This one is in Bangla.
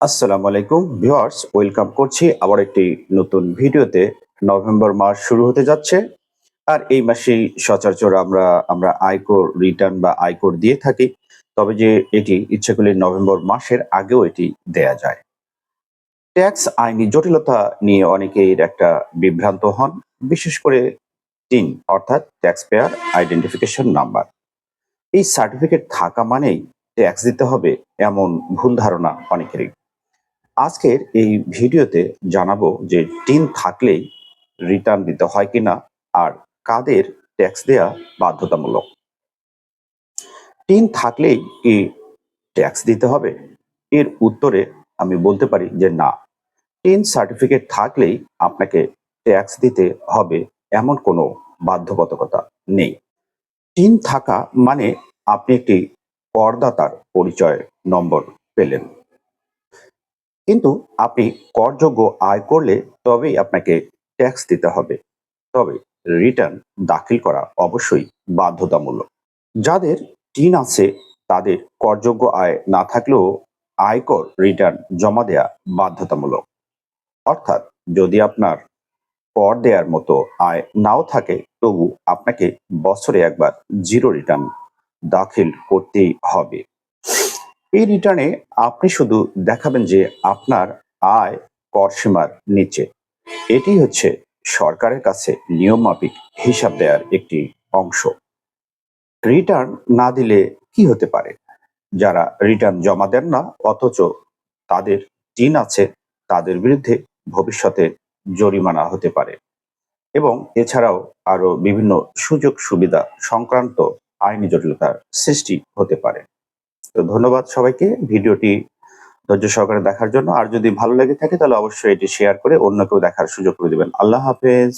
আসসালামু আলাইকুম ভিউয়ার্স, ওয়েলকাম করছি আবার একটি নতুন ভিডিওতে। নভেম্বর মাস শুরু হতে যাচ্ছে। আর এই মাসেই সচরাচর আমরা আয়কর রিটার্ন বা আয়কর দিয়ে থাকি। তবে যে এটি ইচ্ছে করলে নভেম্বর মাসের আগেও এটি দেয়া যায়। ট্যাক্স আইনি জটিলতা নিয়ে অনেকেই এর একটা বিভ্রান্ত হন, বিশেষ করে টিন অর্থাৎ ট্যাক্স পেয়ার আইডেন্টিফিকেশন নাম্বার। এই সার্টিফিকেট থাকা মানেই ট্যাক্স দিতে হবে, এমন ভুল ধারণা অনেকেরই। আজকের এই ভিডিওতে জানাবো যে টিন থাকলেই রিটার্ন দিতে হয় কিনা, আর কাদের ট্যাক্স দেয়া বাধ্যতামূলক। টিন থাকলেই কি ট্যাক্স দিতে হবে? এর উত্তরে আমি বলতে পারি যে না, টিন সার্টিফিকেট থাকলেই আপনাকে ট্যাক্স দিতে হবে এমন কোনো বাধ্যবাধকতা নেই। টিন থাকা মানে আপনি একটি করদাতার পরিচয় নম্বর পেলেন, কিন্তু আপনি করযোগ্য আয় করলে তবেই আপনাকে ট্যাক্স দিতে হবে। তবে রিটার্ন দাখিল করা অবশ্যই বাধ্যতামূলক। যাদের টিন আছে তাদের করযোগ্য আয় না থাকলেও আয়কর রিটার্ন জমা দেয়া বাধ্যতামূলক। অর্থাৎ যদি আপনার কর দেওয়ার মতো আয় নাও থাকে, তবু আপনাকে বছরে একবার জিরো রিটার্ন দাখিল করতেই হবে। এই রিটার্নে আপনি শুধু দেখাবেন যে আপনার আয় কর সীমার নিচে। এটি হচ্ছে সরকারের কাছে নিয়মমাফিক হিসাব দেওয়ার একটি অংশ। রিটার্ন না দিলে কি হতে পারে? যারা রিটার্ন জমা দেন না অথচ তাদের টিন আছে, তাদের বিরুদ্ধে ভবিষ্যতে জরিমানা হতে পারে, এবং এছাড়াও আরো বিভিন্ন সুযোগ সুবিধা সংক্রান্ত আইনি জটিলতার সৃষ্টি হতে পারে। তো ধন্যবাদ সবাইকে ভিডিওটি ধৈর্য সহকারে দেখার জন্য। আর যদি ভালো লেগে থাকে তাহলে অবশ্যই এটি শেয়ার করে অন্যকেও দেখার সুযোগ করে দিবেন। আল্লাহ হাফেজ।